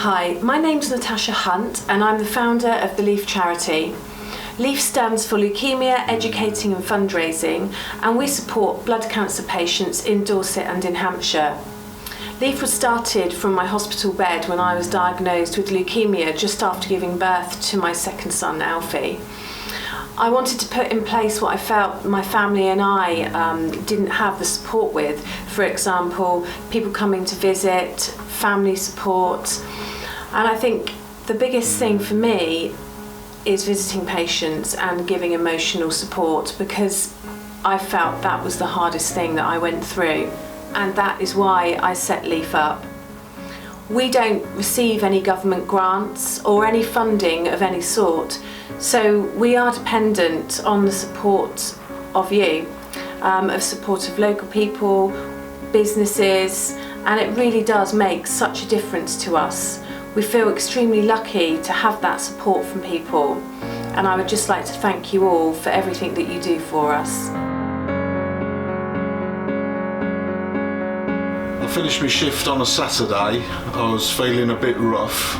Hi, my name's Natasha Hunt and I'm the founder of the LEAF charity. LEAF stands for Leukemia Educating and Fundraising, and we support blood cancer patients in Dorset and in Hampshire. LEAF was started from my hospital bed when I was diagnosed with leukemia just after giving birth to my second son, Alfie. I wanted to put in place what I felt my family and I didn't have the support with. For example, people coming to visit, family support. And I think the biggest thing for me is visiting patients and giving emotional support, because I felt that was the hardest thing that I went through. And that is why I set LEAF up. We don't receive any government grants or any funding of any sort, so we are dependent on the support of you, of support of local people, businesses, and it really does make such a difference to us. We feel extremely lucky to have that support from people, and I would just like to thank you all for everything that you do for us. I finished my shift on a Saturday. I was feeling a bit rough,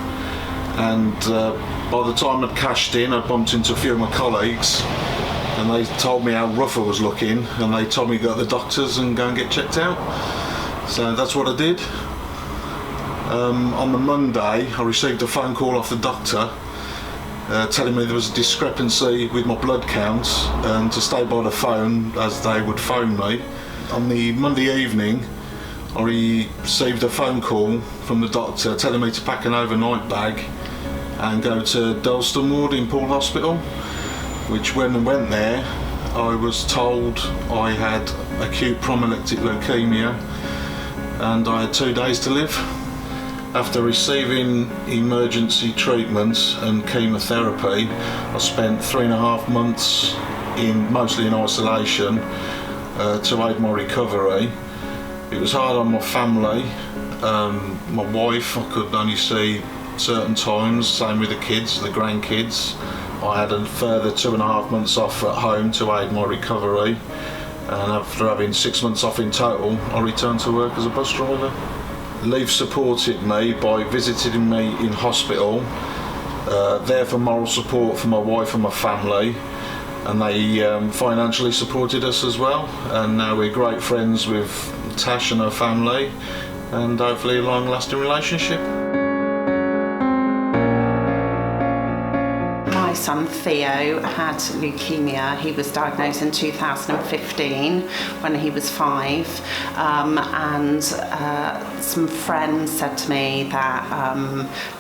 and by the time I'd cashed in, I bumped into a few of my colleagues and they told me how rough I was looking, and they told me to go to the doctors and go and get checked out. So that's what I did. On the Monday, I received a phone call off the doctor telling me there was a discrepancy with my blood count and to stay by the phone as they would phone me. On the Monday evening, I received a phone call from the doctor telling me to pack an overnight bag and go to Dalston Ward in Poole Hospital, which when I went there, I was told I had acute promyelocytic leukemia and I had 2 days to live. After receiving emergency treatment and chemotherapy, I spent 3.5 months mostly in isolation to aid my recovery. It was hard on my family. My wife I could only see certain times, same with the kids, the grandkids. I had a further 2.5 months off at home to aid my recovery, and after having 6 months off in total, I returned to work as a bus driver. LEAF supported me by visiting me in hospital, there for moral support for my wife and my family, and they financially supported us as well, and now we're great friends with Tash and her family, and hopefully a long-lasting relationship. My son Theo had leukemia. He was diagnosed in 2015 when he was 5, and some friends said to me that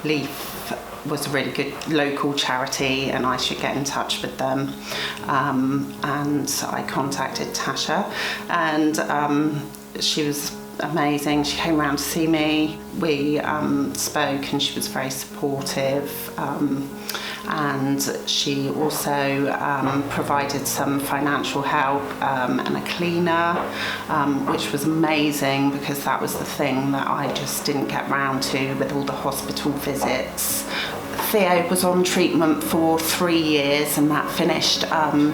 LEAF was a really good local charity and I should get in touch with them, and I contacted Tasha, and she was amazing. She came around to see me. We spoke and she was very supportive, and she also provided some financial help and a cleaner, which was amazing because that was the thing that I just didn't get round to with all the hospital visits. Theo was on treatment for 3 years and that finished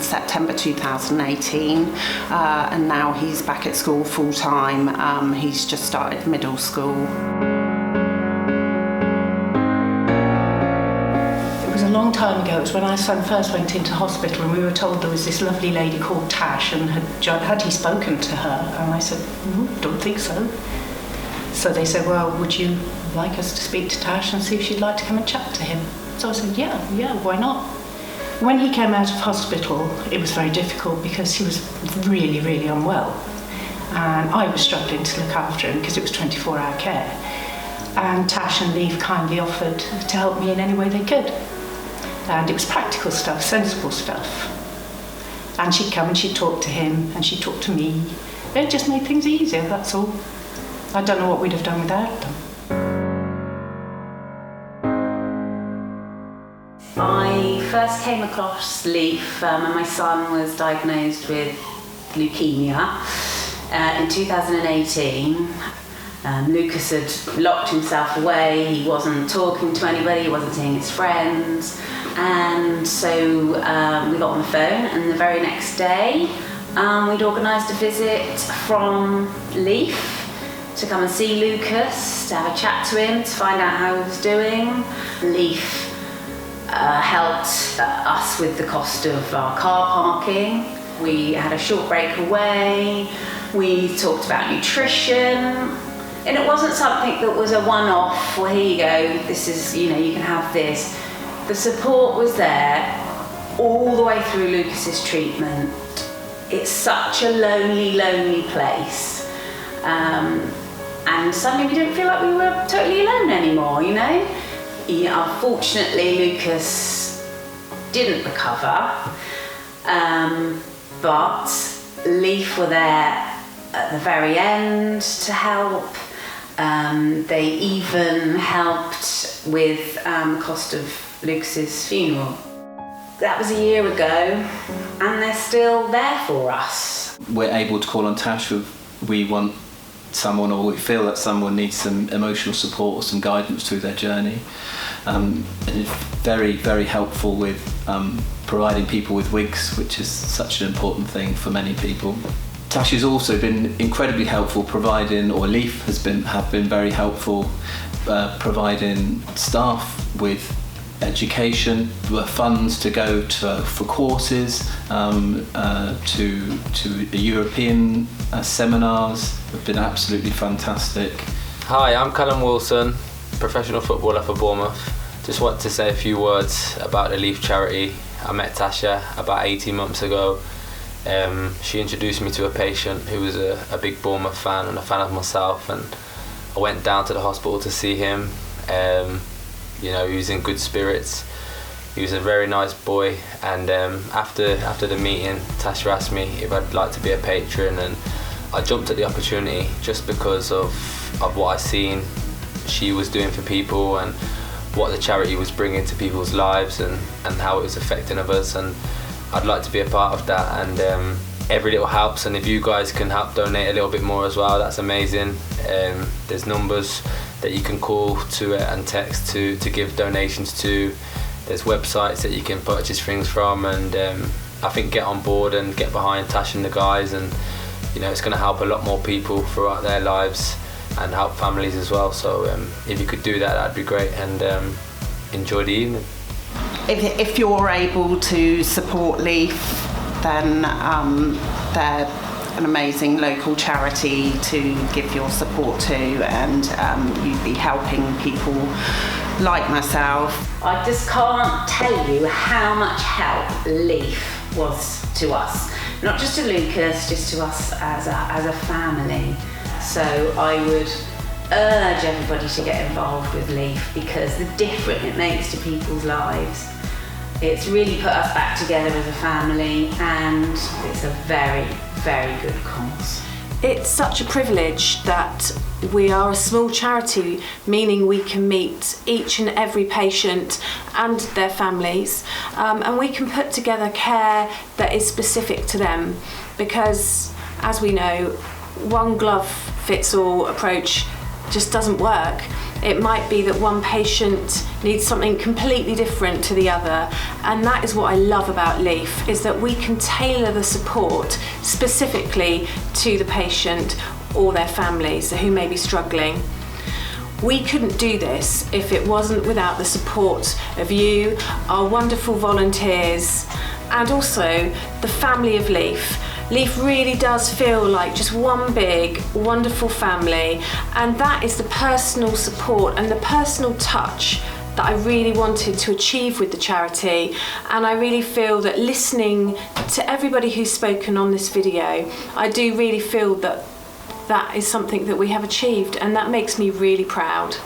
September 2018, and now he's back at school full time. He's just started middle school. It was a long time ago. It was when our son first went into hospital and we were told there was this lovely lady called Tash, and had he spoken to her? And I said, don't think so. So they said, well, would you like us to speak to Tash and see if she'd like to come and chat to him? So I said, yeah, why not? When he came out of hospital, it was very difficult because he was really, really unwell. And I was struggling to look after him because it was 24-hour care. And Tash and LEAF kindly offered to help me in any way they could. And it was practical stuff, sensible stuff. And she'd come and she'd talk to him and she'd talk to me. It just made things easier, that's all. I don't know what we'd have done without them. I first came across LEAF when my son was diagnosed with leukemia in 2018. Lucas had locked himself away, he wasn't talking to anybody, he wasn't seeing his friends, and so we got on the phone, and the very next day we'd organised a visit from LEAF to come and see Lucas, to have a chat to him, to find out how he was doing. Leaf helped us with the cost of our car parking. We had a short break away. We talked about nutrition. And it wasn't something that was a one-off, well, here you go, this is, you can have this. The support was there all the way through Lucas's treatment. It's such a lonely, lonely place. And suddenly we didn't feel like we were totally alone anymore, Unfortunately, Lucas didn't recover, but Leaf were there at the very end to help. They even helped with the cost of Lucas's funeral. That was a year ago, and they're still there for us. We're able to call on Tash if we want someone, or we feel that someone needs some emotional support or some guidance through their journey. And it's very, very helpful with providing people with wigs, which is such an important thing for many people. Tash has also been incredibly helpful providing, or Leaf have been very helpful providing staff with education, funds to go for courses, to European seminars. Have been absolutely fantastic. Hi, I'm Callum Wilson, professional footballer for Bournemouth. Just want to say a few words about the Leaf charity. I met Tasha about 18 months ago. She introduced me to a patient who was a big Bournemouth fan and a fan of myself, and I went down to the hospital to see him. He was in good spirits. He was a very nice boy, and after the meeting, Tasha asked me if I'd like to be a patron, and I jumped at the opportunity just because of what I seen she was doing for people and what the charity was bringing to people's lives and how it was affecting others, and I'd like to be a part of that, and every little helps, and if you guys can help donate a little bit more as well, that's amazing. There's numbers that you can call to and text to give donations to. There's websites that you can purchase things from, and I think get on board and get behind Tash and the guys, and it's going to help a lot more people throughout their lives and help families as well. So if you could do that, that'd be great, and enjoy the evening. If you're able to support Leaf, then they're an amazing local charity to give your support to, and you'd be helping people like myself. I just can't tell you how much help Leaf was to us. Not just to Lucas, just to us as a family. So I would urge everybody to get involved with Leaf, because the difference it makes to people's lives. It's really put us back together as a family, and it's a very, very good cause. It's such a privilege that we are a small charity, meaning we can meet each and every patient and their families, and we can put together care that is specific to them, because as we know, one glove fits all approach just doesn't work. It might be that one patient needs something completely different to the other, and that is what I love about Leaf, is that we can tailor the support specifically to the patient or their families who may be struggling. We couldn't do this if it wasn't without the support of you, our wonderful volunteers, and also the family of Leaf. Leaf really does feel like just one big, wonderful family, and that is the personal support and the personal touch that I really wanted to achieve with the charity. And I really feel that listening to everybody who's spoken on this video, I do really feel that that is something that we have achieved, and that makes me really proud.